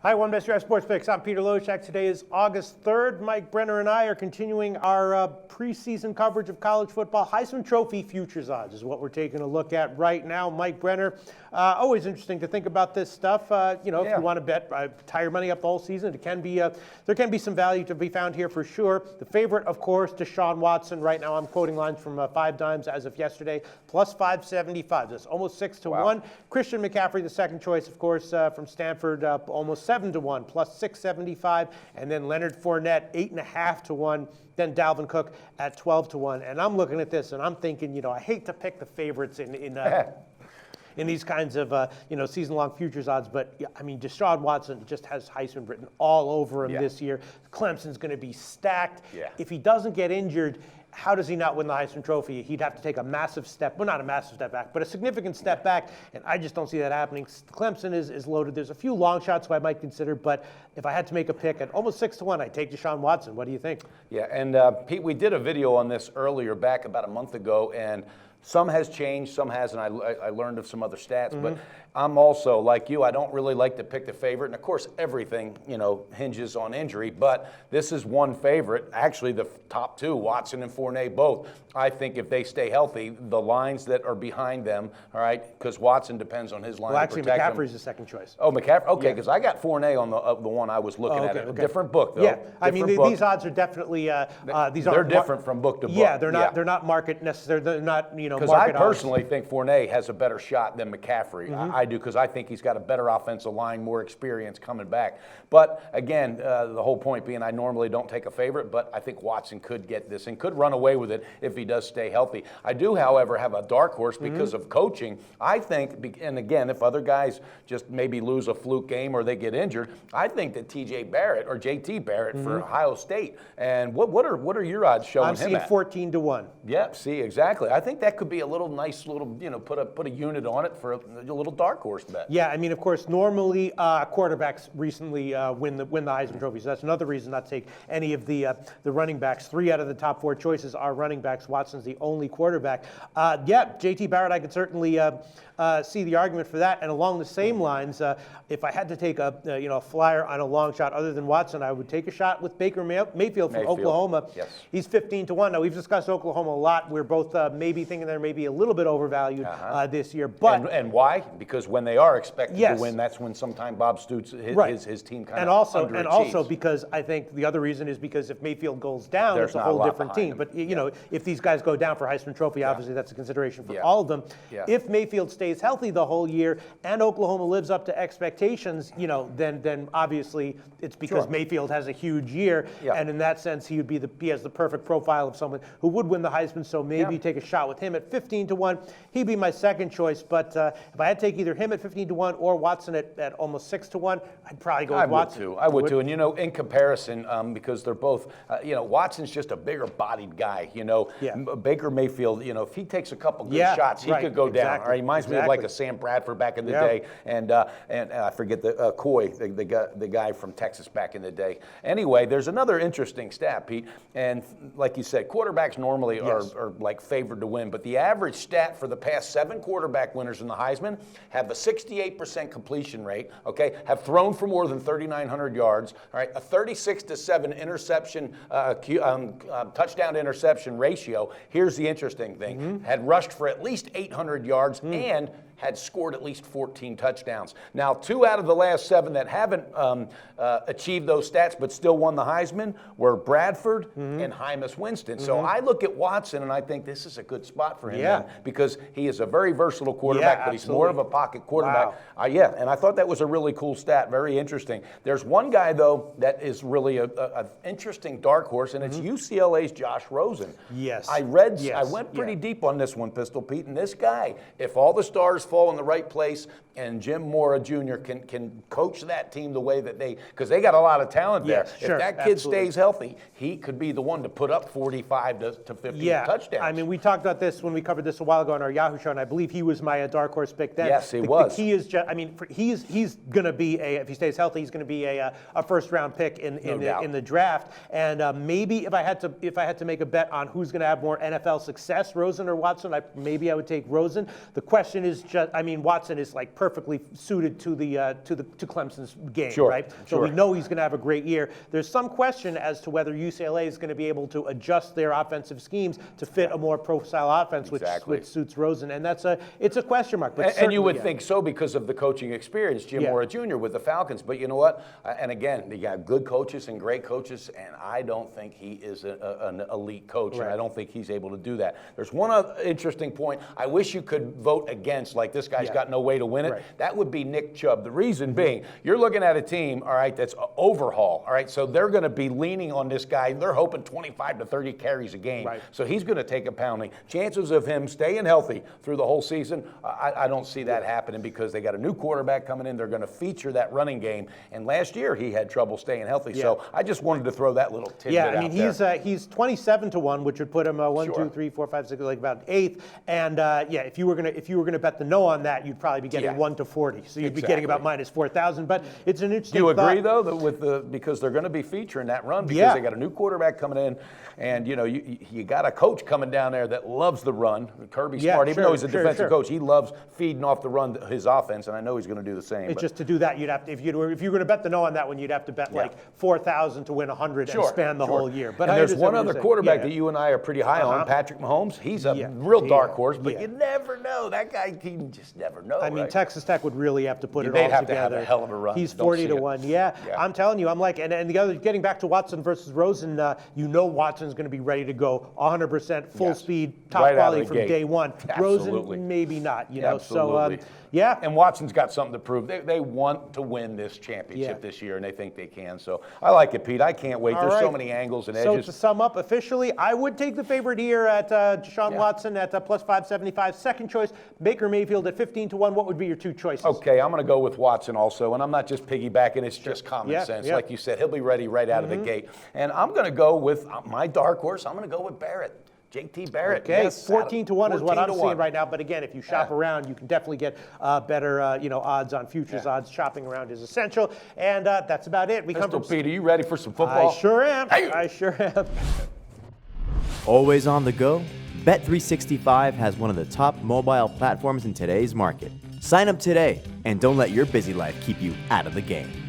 Hi, One Best Draft Sports Picks. I'm Peter Loshak. Today is August 3rd. Mike Brenner and I are continuing our preseason coverage of college football. Heisman Trophy futures odds is what we're taking a look at right now. Mike Brenner, always interesting to think about this stuff. If you want to bet, tie your money up the whole season. It can be there can be some value to be found here for sure. The favorite, of course, Deshaun Watson. Right now, I'm quoting lines from 5 dimes as of yesterday, plus 575. That's almost 6 to 1. Christian McCaffrey, the second choice, of course, from Stanford, almost 7 to 1, plus 675, and then Leonard Fournette 8.5 to 1. Then Dalvin Cook at 12 to 1. And I'm looking at this and I'm thinking, I hate to pick the favorites in these kinds of season-long futures odds, but Deshaun Watson just has Heisman written all over him this year. Clemson's going to be stacked. Yeah. If he doesn't get injured, how does he not win the Heisman Trophy? He'd have to take a massive step, well, not a massive step back, but a significant step back, and I just don't see that happening. Clemson is loaded. There's a few long shots who I might consider, but if I had to make a pick at almost 6 to 1, I'd take Deshaun Watson. What do you think? Yeah, and Pete, we did a video on this earlier back about a month ago, and some has changed, some hasn't. I learned of some other stats, but I'm also, like you, I don't really like to pick the favorite. And, of course, everything, hinges on injury. But this is one favorite. Actually, the top two, Watson and Fournette both. I think if they stay healthy, the lines that are behind them, all right, because Watson depends on his line to protect him. McCaffrey's the second choice. Oh, McCaffrey? Okay, because I got Fournette on the one I was looking at. Okay. Different book, though. Yeah, these odds are definitely they're different from book to book. Yeah, they're not market necessarily. They're not because I personally think Fournette has a better shot than McCaffrey. I do, because I think he's got a better offensive line, more experience coming back. But again, the whole point being, I normally don't take a favorite, but I think Watson could get this and could run away with it if he does stay healthy. I do, however, have a dark horse because of coaching. I think, and again, if other guys just maybe lose a fluke game or they get injured, I think that JT Barrett for Ohio State. And what are your odds showing him at? I'm seeing 14 to 1. Yeah, see, exactly. I think that could be a nice little, put a unit on it for a little dark horse bet. Yeah, of course, normally quarterbacks recently win the Heisman Trophy, so that's another reason not to take any of the running backs. 3 out of the top 4 choices are running backs. Watson's the only quarterback. JT Barrett, I could certainly see the argument for that. And along the same lines, if I had to take a flyer on a long shot other than Watson, I would take a shot with Baker Mayfield from Oklahoma. Yes. He's 15 to 1. Now, we've discussed Oklahoma a lot. We're both maybe thinking they're maybe a little bit overvalued this year. But and why? Because when they are expected to win, that's when sometime Bob Stoops his team kind of underachieves. And also because I think the other reason is because if Mayfield goes down, it's a whole different team. But if these guys go down for Heisman Trophy, obviously that's a consideration for all of them. Yeah. If Mayfield stays healthy the whole year and Oklahoma lives up to expectations, then obviously it's because Mayfield has a huge year, and in that sense he has the perfect profile of someone who would win the Heisman. So maybe take a shot with him at 15 to 1. He'd be my second choice. But if I had to take either him at 15 to 1 or Watson at almost 6 to 1, I'd probably go with Watson. I would too. And in comparison, because they're both, Watson's just a bigger bodied guy. Baker Mayfield, if he takes a couple good shots, he could go down. He reminds me of like a Sam Bradford back in the day, and I forget the Coy, the guy from Texas back in the day. Anyway, there's another interesting stat, Pete, and like you said, quarterbacks normally are like favored to win, but the average stat for the past 7 quarterback winners in the Heisman have a 68% completion rate. Have thrown for more than 3,900 yards. All right, a 36-7 interception touchdown interception ratio. Here's the interesting thing: had rushed for at least 800 yards and had scored at least 14 touchdowns. Now, 2 out of the last 7 that haven't achieved those stats but still won the Heisman were Bradford and Jameis Winston. So I look at Watson and I think this is a good spot for him because he is a very versatile quarterback, but he's more of a pocket quarterback. And I thought that was a really cool stat, very interesting. There's one guy, though, that is really an interesting dark horse, and it's UCLA's Josh Rosen. Yes. I went pretty deep on this one, Pistol Pete, and this guy, if all the stars fall in the right place and Jim Mora Jr. can coach that team the way that because they got a lot of talent there. If that kid stays healthy, he could be the one to put up 45 to 50 touchdowns. We talked about this when we covered this a while ago on our Yahoo show, and I believe he was my dark horse pick then. Yes, he was. The key is just, he's going to be if he stays healthy, he's going to be a first round pick in the draft. And maybe if I had to make a bet on who's going to have more NFL success, Rosen or Watson, maybe I would take Rosen. The question is just, I mean, Watson is like perfectly suited to to Clemson's game, Sure, right? So we know he's going to have a great year. There's some question as to whether UCLA is going to be able to adjust their offensive schemes to fit a more pro-style offense, which suits Rosen, and it's a question mark. But and you would think so because of the coaching experience, Jim Mora Jr. with the Falcons. But you know what? And again, you got good coaches and great coaches, and I don't think he is an elite coach, and I don't think he's able to do that. There's one other interesting point. I wish you could vote against, like this guy's got no way to win it. That would be Nick Chubb. The reason being, you're looking at a team, all right, that's overhaul, all right? So they're going to be leaning on this guy. They're hoping 25 to 30 carries a game. So he's going to take a pounding. Chances of him staying healthy through the whole season, I don't see that happening because they got a new quarterback coming in. They're going to feature that running game. And last year he had trouble staying healthy. So I just wanted to throw that little tidbit out there. Yeah, I mean, he's 27-1, which would put him 1, 2, 3, 4, 5, 6, like about 8th. And if you were gonna bet the no on that, you'd probably be getting 1 to 40. So you'd be getting about minus 4,000. But it's an interesting. Do you agree though that because they're going to be featuring that run because they got a new quarterback coming in, and you got a coach coming down there that loves the run. Kirby Smart, even though he's a defensive coach, he loves feeding off the run his offense, and I know he's going to do the same. It's just to do that, you'd have to if you were going to bet the no on that one, you'd have to bet like 4,000 to win 100 and span the whole year. But and there's one other quarterback that you and I are pretty high on, Patrick Mahomes. He's a real dark horse, but you never know. That guy, you just never know. I mean, Texas Tech would really have to put it all together. They'd have together. to have a hell of a run. He's 40-1. Yeah, I'm telling you, I'm like, and the other, getting back to Watson versus Rosen, Watson's going to be ready to go 100% full speed, top quality from day one. Rosen, maybe not. Absolutely. So and Watson's got something to prove. They want to win this championship this year, and they think they can. So I like it, Pete. I can't wait. There's so many angles and edges. So to sum up, officially, I would take the favorite here at Deshaun Watson at plus 575. Second choice, Baker Mayfield at 15-1. What would be your two choices? Okay, I'm going to go with Watson also, and I'm not just piggybacking. It's just common sense. Like you said, he'll be ready right out of the gate. And I'm going to go with my dark horse. I'm going to go with Barrett. JT Barrett. Okay, 14-1 is what I'm seeing right now. But again, if you shop around, you can definitely get better, odds on futures. Odds shopping around is essential. And that's about it. Pistol Pete, are you ready for some football? I sure am. I sure am. Always on the go? Bet365 has one of the top mobile platforms in today's market. Sign up today and don't let your busy life keep you out of the game.